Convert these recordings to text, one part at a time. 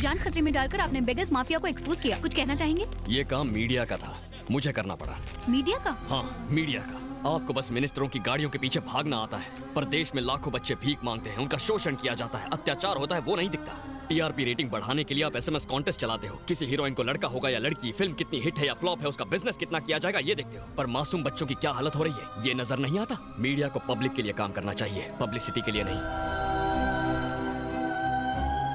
जान खतरे में डालकर आपने बेगर्स माफिया को एक्सपोज किया। कुछ कहना चाहेंगे? ये काम मीडिया का था, मुझे करना पड़ा। मीडिया का? हाँ, मीडिया का। आपको बस मिनिस्टरों की गाड़ियों के पीछे भागना आता है, पर देश में लाखों बच्चे भीख मांगते हैं, उनका शोषण किया जाता है, अत्याचार होता है, वो नहीं दिखता। टीआरपी रेटिंग बढ़ाने के लिए आप एसएमएस कॉन्टेस्ट चलाते हो। किसी हीरोइन को लड़का होगा या लड़की, फिल्म कितनी हिट है या फ्लॉप है, उसका बिजनेस कितना किया जाएगा, ये देखते हो। पर मासूम बच्चों की क्या हालत हो रही है, ये नजर नहीं आता। मीडिया को पब्लिक के लिए काम करना चाहिए, पब्लिसिटी के लिए नहीं।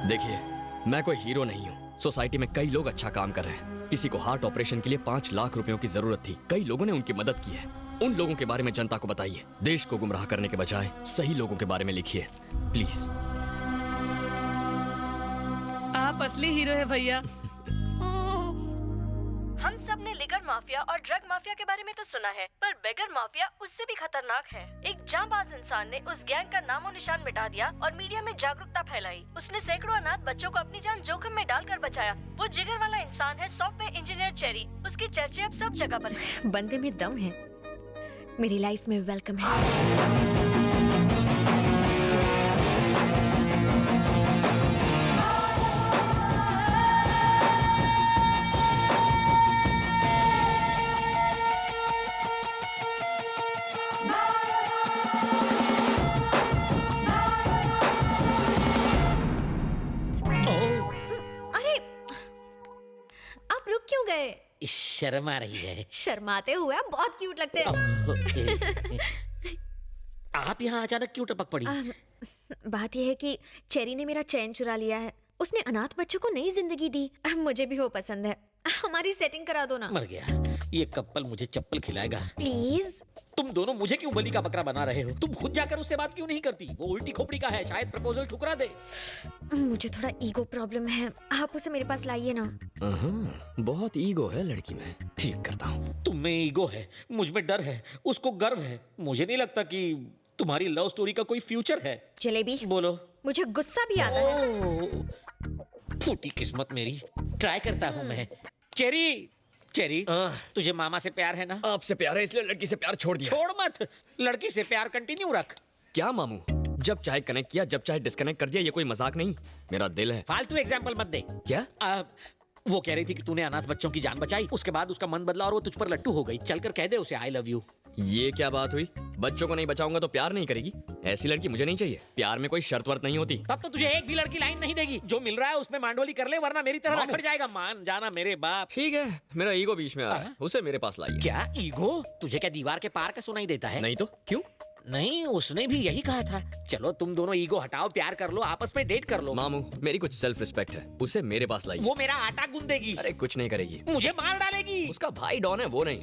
देखिए, मैं कोई हीरो नहीं हूँ। सोसाइटी में कई लोग अच्छा काम कर रहे हैं। किसी को हार्ट ऑपरेशन के लिए 5 लाख रुपयों की जरूरत थी, कई लोगों ने उनकी मदद की है। उन लोगों के बारे में जनता को बताइए। देश को गुमराह करने के बजाय सही लोगों के बारे में लिखिए, प्लीज। आप असली हीरो है भैया। हम सब ने लिगर माफिया और ड्रग माफिया के बारे में तो सुना है, पर बेगर माफिया उससे भी खतरनाक है। एक जांबाज इंसान ने उस गैंग का नामो निशान मिटा दिया और मीडिया में जागरूकता फैलाई। उसने सैकड़ों अनाथ बच्चों को अपनी जान जोखिम में डालकर बचाया। वो जिगर वाला इंसान है सॉफ्टवेयर इंजीनियर चेरी। उसकी चर्चे अब सब जगह पर है। बंदे में दम है, मेरी लाइफ में वेलकम है। अरे, आप रुक क्यों गए? शर्म आ रही है। शर्माते हुए आप बहुत क्यूट लगते हैं। आप यहाँ अचानक क्यों टपक पड़ी? बात यह है कि चेरी ने मेरा चैन चुरा लिया है। उसने अनाथ बच्चों को नई जिंदगी दी। मुझे भी वो पसंद है। हमारी सेटिंग करा दो ना। मर गया, ये कपल मुझे चप्पल खिलाएगा। प्लीज। तुम दोनों मुझे क्यों बलि का बकरा बना रहे हो? तुम खुद जाकर उससे बात क्यों नहीं करती? वो उल्टी खोपड़ी का है, शायद प्रपोजल ठुकरा दे। मुझे थोड़ा ईगो प्रॉब्लम है, आप उसे मेरे पास लाइए ना। बहुत ईगो है लड़की में, ठीक करता हूँ। तुम में ईगो है, मुझ में डर है, उसको गर्व है। मुझे नहीं लगता कि तुम्हारी लव स्टोरी का कोई फ्यूचर है। जलेबी, बोलो। मुझे गुस्सा भी आता है। फूटी किस्मत मेरी, ट्राई करता हूँ मैं। चेरी, चेरी, तुझे मामा से प्यार है ना? आपसे प्यार है इसलिए लड़की से प्यार छोड़ दिया। छोड़ मत, लड़की से प्यार कंटिन्यू रख। क्या मामू, जब चाहे कनेक्ट किया, जब चाहे डिस्कनेक्ट कर दिया, ये कोई मजाक नहीं। मेरा दिल है। फालतू एग्जाम्पल मत दे। क्या? वो कह रही थी कि तूने अनाथ बच्चों की जान बचाई, उसके बाद उसका मन बदला और वो तुझ पर लट्टू हो गई। चलकर कह दे उसे आई लव यू। ये क्या बात हुई? बच्चों को नहीं बचाऊंगा तो प्यार नहीं करेगी? ऐसी लड़की मुझे नहीं चाहिए। प्यार में कोई शर्त वर्त नहीं होती। तब तो तुझे एक भी लड़की लाइन नहीं देगी। जो मिल रहा है उसमें मांडोली कर ले, वरना मेरी तरह रखड़ जाएगा। मान जाना मेरे बाप। ठीक है, मेरा ईगो बीच में आ रहा है, उसे मेरे पास लाइए। क्या ईगो? तुझे क्या दीवार के पार का सुनाई देता है? नहीं तो क्यों? नहीं, उसने भी यही कहा था। चलो तुम दोनों ईगो हटाओ, प्यार कर लो, आपस में डेट कर लो। मामू, मेरी कुछ सेल्फ रिस्पेक्ट है, उसे मेरे पास लाइए। वो मेरा आटा गूंदेगी। अरे कुछ नहीं करेगी, मुझे मार डालेगी। उसका भाई डॉन है, वो नहीं।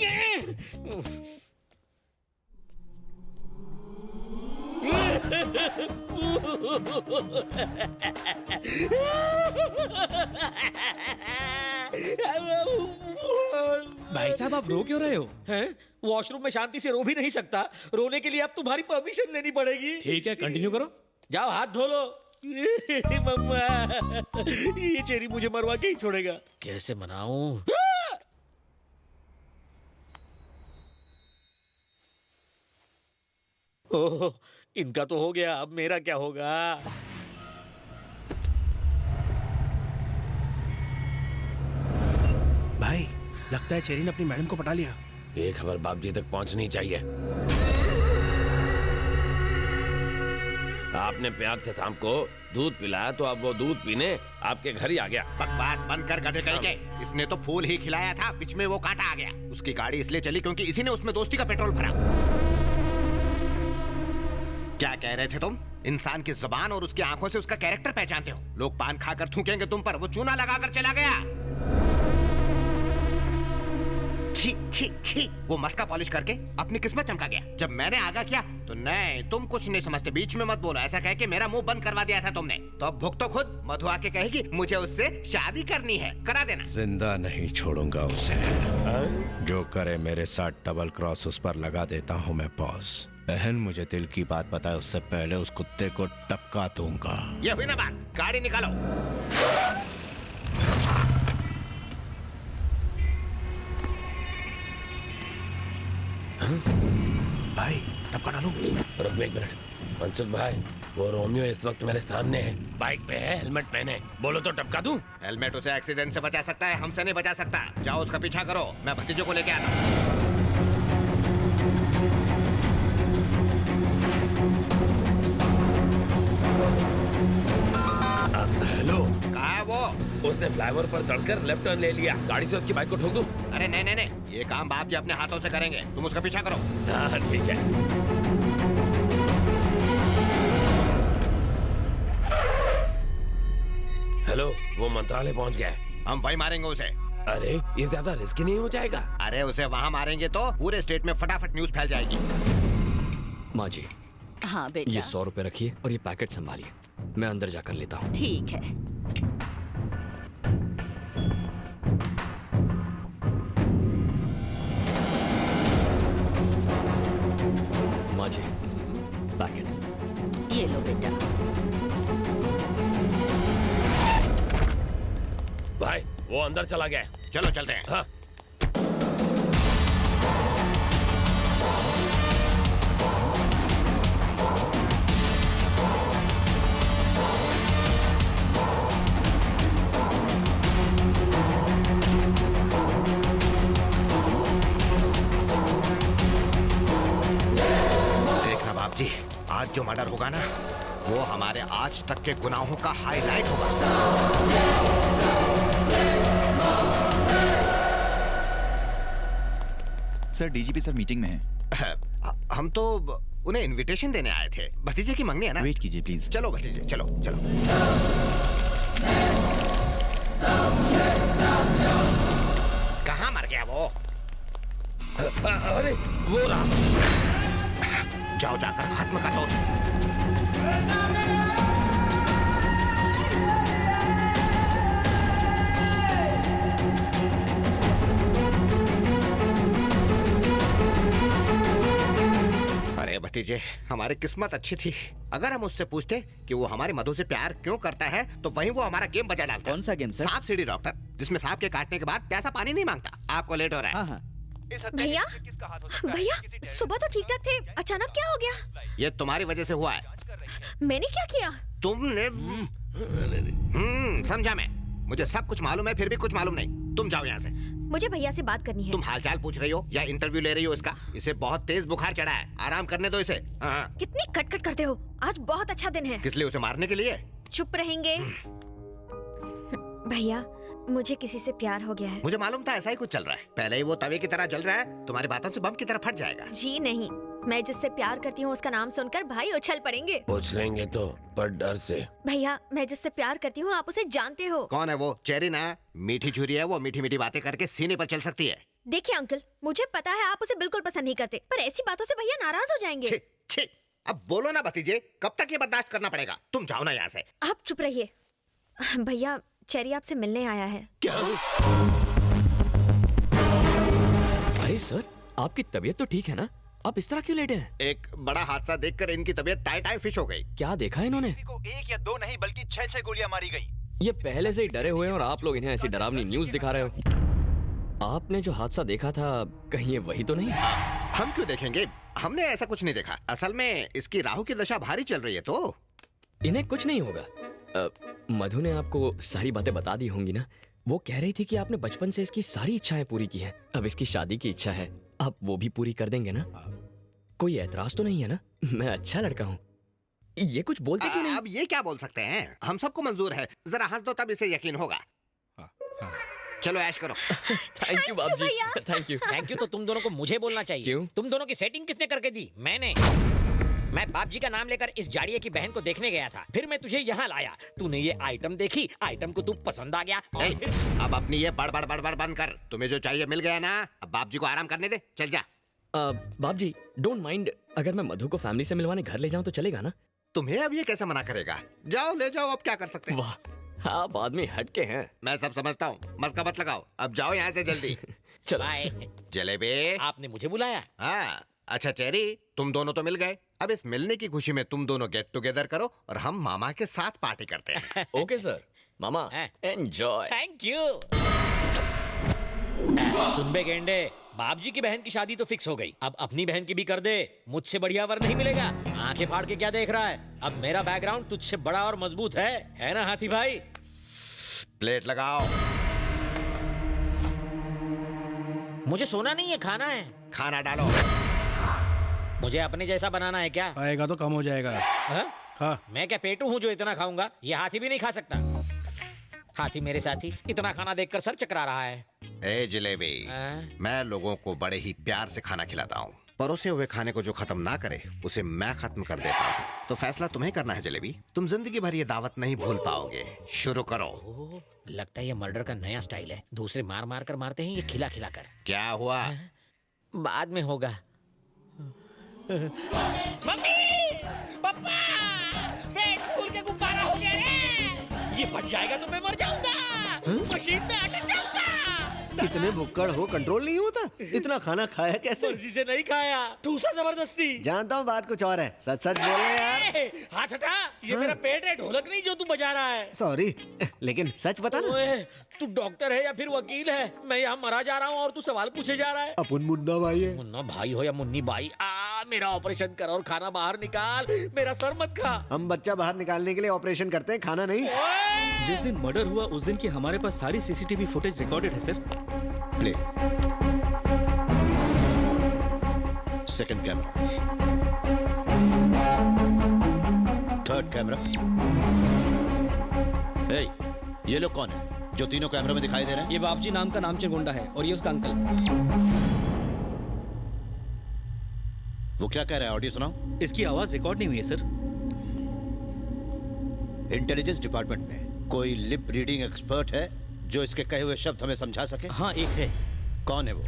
भाई साहब, आप रो क्यों रहे हो? हैं? वॉशरूम में शांति से रो भी नहीं सकता। रोने के लिए अब तुम्हारी परमिशन लेनी पड़ेगी। ठीक है, कंटिन्यू करो। जाओ हाथ धो लो। मम्मा, ये चेरी मुझे मरवा के ही छोड़ेगा। कैसे मनाऊं? ओह, इनका तो हो गया, अब मेरा क्या होगा? भाई, लगता है चेरी ने अपनी मैडम को पटा लिया। ये खबर बाप जी तक पहुंचनी चाहिए। आपने प्यार से शाम को दूध पिलाया तो अब वो दूध पीने आपके घर ही आ गया। बकवास बंद कर गधे कहीं के। इसने तो फूल ही खिलाया था, बीच में वो कांटा आ गया। उसकी गाड़ी इसलिए चली क्योंकि इसी ने उसमें दोस्ती का पेट्रोल भरा। क्या कह रहे थे तुम? इंसान की जुबान और उसकी आंखों से उसका कैरेक्टर पहचानते हो। लोग पान खाकर थूकेंगे तुम पर, वो चूना लगाकर चला गया। छी छी छी, वो मस्का पॉलिश करके अपनी किस्मत चमका गया। जब मैंने आगा किया तो नहीं, तुम कुछ नहीं समझते, बीच में मत बोलो, ऐसा कह के मेरा मुंह बंद करवा दिया था तुमने। तो अब भुगतो खुद। मधु आके कहेगी मुझे उससे शादी करनी है, करा देना। जिंदा नहीं छोड़ूंगा उसे। जो करे मेरे साथ डबल क्रॉस उस पर लगा देता हूँ मैं बॉस। बहन मुझे दिल की बात बताए उससे पहले उस कुत्ते को टपका दूंगा। ये हुई ना बात, गाड़ी निकालो। भाई, टपका डालो। रुक एक मिनट, मनसुख भाई, वो रोमियो इस वक्त मेरे सामने है, बाइक पे है, हेलमेट पहने। बोलो तो टपका दूं? हेलमेट उसे एक्सीडेंट से बचा सकता है, हमसे नहीं बचा सकता। जाओ उसका पीछा करो, मैं भतीजे को लेके आता हूँ। हेलो, कहाँ है वो? उसने फ्लाईओवर पर चढ़कर लेफ्ट टर्न ले लिया। गाड़ी से उसकी बाइक को ठोक दूं? अरे नहीं नहीं नहीं, ये काम बाप जी अपने हाथों से करेंगे, तुम उसका पीछा करो। हाँ ठीक है। हेलो, वो मंत्रालय पहुंच गया है। हम वही मारेंगे उसे। अरे ये ज्यादा रिस्की नहीं हो जाएगा? अरे उसे वहाँ मारेंगे तो पूरे स्टेट में फटाफट न्यूज फैल जाएगी। माँ जी, हाँ ये बेटा 100 रुपए रखिए और ये पैकेट संभालिए, मैं अंदर जाकर लेता हूँ। ठीक है। माँ जी, पैकेट। ये लो बेटा। भाई वो अंदर चला गया है। चलो चलते हैं। हाँ। देखना बाप जी, आज जो मर्डर होगा ना, वो हमारे आज तक के गुनाहों का हाईलाइट होगा। सर डीजीपी सर मीटिंग में है। हम तो उन्हें इनविटेशन देने आए थे। भतीजे की मंगनी है ना। वेट कीजिए प्लीज। चलो भतीजे, चलो चलो। कहाँ मर गया वो? अरे वो रहा। जाओ जाकर खत्म कर दो उसे। अरे भतीजे, हमारी किस्मत अच्छी थी। अगर हम उससे पूछते कि वो हमारे मधु से प्यार क्यों करता है, तो वहीं वो हमारा गेम बजा डालता। कौन सा गेम सर? सांप सीढ़ी डॉक्टर, जिसमें सांप के काटने के बाद प्यासा पानी नहीं मांगता। आपको लेट हो रहा है। हाँ हाँ। भैया भैया, सुबह तो ठीक ठाक थे, अचानक क्या हो गया? ये तुम्हारी वजह से हुआ है। मैंने क्या किया? तुमने समझा मैं। मुझे सब कुछ मालूम है, फिर भी कुछ मालूम नहीं। तुम जाओ यहाँ से। मुझे भैया से बात करनी है। तुम हालचाल पूछ रही हो या इंटरव्यू ले रही हो इसका? इसे बहुत तेज बुखार चढ़ा है, आराम करने दो इसे। हाँ। कितनी कटकट करते हो, आज बहुत अच्छा दिन है। किस लिए? उसे मारने के लिए? चुप रहेंगे? भैया, मुझे किसी से प्यार हो गया है। मुझे मालूम था ऐसा ही कुछ चल रहा है। पहले ही वो तवे की तरह जल रहा है, तुम्हारी बातों से बम की तरह फट जाएगा। जी नहीं, मैं जिससे प्यार करती हूँ उसका नाम सुनकर भाई उछल पड़ेंगे। पूछ लेंगे तो, पर डर से। भैया, मैं जिससे प्यार करती हूँ आप उसे जानते हो। कौन है वो? चेरी ना? मीठी छुरी है वो, मीठी मीठी बातें करके सीने पर चल सकती है। देखिए अंकल, मुझे पता है आप उसे बिल्कुल पसंद नहीं करते, पर ऐसी बातों से भैया नाराज हो जाएंगे। छी, छी, अब बोलो ना भतीजे, कब तक ये बर्दाश्त करना पड़ेगा? तुम जाओ ना यहाँ से। आप चुप रहिए। भैया, चेरी आपसे मिलने आया है। क्या? अरे सर, आपकी तबीयत तो ठीक है ना? आप इस तरह क्यों लेटे हैं? एक बड़ा हादसा देखकर इनकी तबीयत टाई टाई फिश हो गई। क्या देखा इन्होंने? को 1 या 2 नहीं बल्कि 6 गोलियां मारी गई। ये पहले से ही डरे हुए हैं और आप लोग इन्हें ऐसी डरावनी न्यूज दिखा रहे हो। आपने जो हादसा देखा था, कहीं ये वही तो नहीं? हम क्यों देखेंगे? हमने ऐसा कुछ नहीं देखा। असल में इसकी राहु की दशा भारी चल रही है तो इन्हें कुछ नहीं होगा। मधु ने आपको सारी बातें बता दी होंगी ना? वो कह रही थी कि आपने बचपन से इसकी सारी इच्छाएं पूरी की हैं। अब इसकी शादी की इच्छा है, आप वो भी पूरी कर देंगे ना? कोई ऐतराज तो नहीं है ना? मैं अच्छा लड़का हूँ। ये कुछ बोलते क्यों नहीं? अब ये क्या बोल सकते हैं? हम सबको मंजूर है। जरा हंस दो तब इसे यकीन होगा। चलो ऐश करो। थैंक यू बाप जी, थैंक यू। थैंक यू तो तुम दोनों को मुझे बोलना चाहिए। क्यों? तुम दोनों की सेटिंग किसने करके दी? मैंने। मैं बाप जी का नाम लेकर इस जाड़िये की बहन को देखने गया था, फिर मैं तुझे यहाँ लाया। तूने ये आइटम देखी, आइटम को तू पसंद आ गया। अब अपनी ये बड़ बंद कर। तुम्हें जो चाहिए मिल गया ना, अब बाप जी को आराम करने दे। चल जा। बाप जी, डोंट माइंड अगर मैं मधु को फैमिली से मिलवाने घर ले जाऊं तो चलेगा ना? तुम्हें अब ये कैसे मना करेगा? जाओ ले जाओ, अब क्या कर सकते हैं। वाह, आप आदमी हटके हैं। मैं सब समझता हूँ, मस्का मत लगाओ। अब जाओ यहाँ से जल्दी। चलो। बाय। जलेबी, आपने मुझे बुलाया? हाँ। अच्छा चेरी, तुम दोनों तो मिल गए। अब इस मिलने की खुशी में तुम दोनों गेट टुगेदर करो और हम मामा के साथ पार्टी करते हैं। Okay sir. मामा, एंजॉय। Thank you. सुन बे गेंडे, बाप जी की बहन की शादी तो फिक्स हो गई, अब अपनी बहन की भी कर दे। मुझसे बढ़िया वर नहीं मिलेगा। आंखें फाड़ के क्या देख रहा है? अब मेरा बैकग्राउंड तुझसे बड़ा और मजबूत है ना हाथी भाई? प्लेट लगाओ। मुझे सोना नहीं है, खाना है। खाना डालो। मुझे अपने जैसा बनाना है क्या? आएगा तो कम हो जाएगा। हा? हाँ। मैं क्या पेटू हूँ जो इतना खाऊंगा? ये हाथी भी नहीं खा सकता। हाथी मेरे साथी इतना खाना देखकर सर चकरा रहा है। ए जलेबी, मैं लोगों को बड़े ही प्यार से खाना खिलाता हूँ। परोसे हुए खाने को जो खत्म ना करे उसे मैं खत्म कर देता हूँ। तो फैसला तुम्हें करना है जलेबी। तुम जिंदगी भर ये दावत नहीं भूल पाओगे। शुरू करो। लगता है ये मर्डर का नया स्टाइल है। दूसरे मार मार कर मारते हैं, ये खिला खिला कर। क्या हुआ? बाद में होगा। मम्मी, पापा, पेट फूल के गुब्बारा हो गया रे। ये फट जाएगा तो मैं मर जाऊंगा। मशीन में अटक जाऊंगा। कितने भुक्कड़ हो, कंट्रोल नहीं होता? इतना खाना खाया कैसे? मर्जी से नहीं खाया, ठूसा जबरदस्ती। जानता हूँ बात कुछ और है, सच सच बोल रहे यार। हाथ हटा, ये मेरा पेट है, ढोलक नहीं जो तू बजा रहा है। सॉरी, लेकिन सच बता ना। ओए, तू डॉक्टर है या फिर वकील है? मैं यहाँ मरा जा रहा हूँ और तू सवाल पूछे जा रहा है। अपन मुन्ना भाई है। मुन्ना भाई हो या मुन्नी बाई, मेरा ऑपरेशन कर और खाना बाहर निकाल। मेरा सर मत खा। हम बच्चा बाहर निकालने के लिए ऑपरेशन करते हैं, खाना नहीं। जिस दिन मर्डर हुआ उस दिन की हमारे पास सारी सीसीटीवी फुटेज रिकॉर्डेड है sir. Play. Second camera, third camera. ए, ये लोग कौन है जो तीनों कैमरे में दिखाई दे रहे हैं? ये बाबजी नाम का नामचीन गुंडा है और ये उसका अंकल। वो क्या कह रहा है? ऑडियो सुनाओ। इसकी आवाज रिकॉर्ड नहीं हुई है सर। इंटेलिजेंस डिपार्टमेंट में कोई लिप रीडिंग एक्सपर्ट है जो इसके कहे हुए शब्द हमें समझा सके? हाँ, एक है। कौन है वो?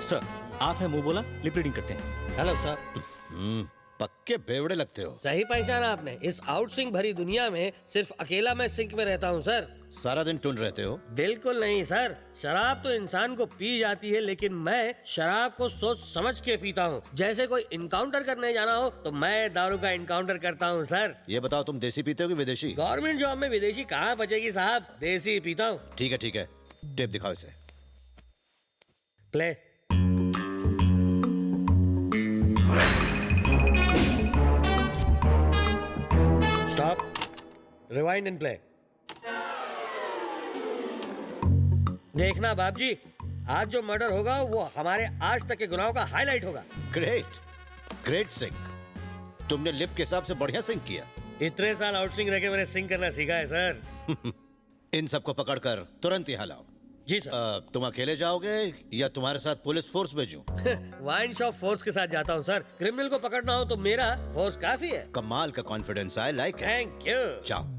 सर, आप है मुंह बोला, लिप रीडिंग करते हैं। Hello sir. पक्के बेवड़े लगते हो। सही पहचाना आपने। इस आउट सिंक भरी दुनिया में सिर्फ अकेला मैं सिंक में रहता हूँ सर। सारा दिन टून रहते हो? बिल्कुल नहीं सर, शराब तो इंसान को पी जाती है, लेकिन मैं शराब को सोच समझ के पीता हूँ। जैसे कोई इनकाउंटर करने जाना हो तो मैं दारू का इनकाउंटर करता हूँ सर। ये बताओ, तुम देसी पीते हो कि विदेशी? गवर्नमेंट जॉब में विदेशी कहाँ बचेगी साहब, देसी पीता हूँ। ठीक है ठीक है, टेप दिखाओ इसे। Play. Stop, rewind and play. देखना बाप जी, आज जो मर्डर होगा वो हमारे आज तक के गुनाहों का हाईलाइट होगा। Great, great sync. तुमने लिप के हिसाब से बढ़िया सिंक किया। इतने साल आउट सिंक रह के मैंने सिंक करना सीखा है सर। इन सबको पकड़कर तुरंत यहाँ लाओ। जी सर। तुम अकेले जाओगे या तुम्हारे साथ पुलिस फोर्स भेजूं? वाइन शॉप फोर्स के साथ जाता हूँ सर। क्रिमिनल को पकड़ना हो तो मेरा फोर्स काफी है। कमाल का confidence, I like it. Thank you. जाओ।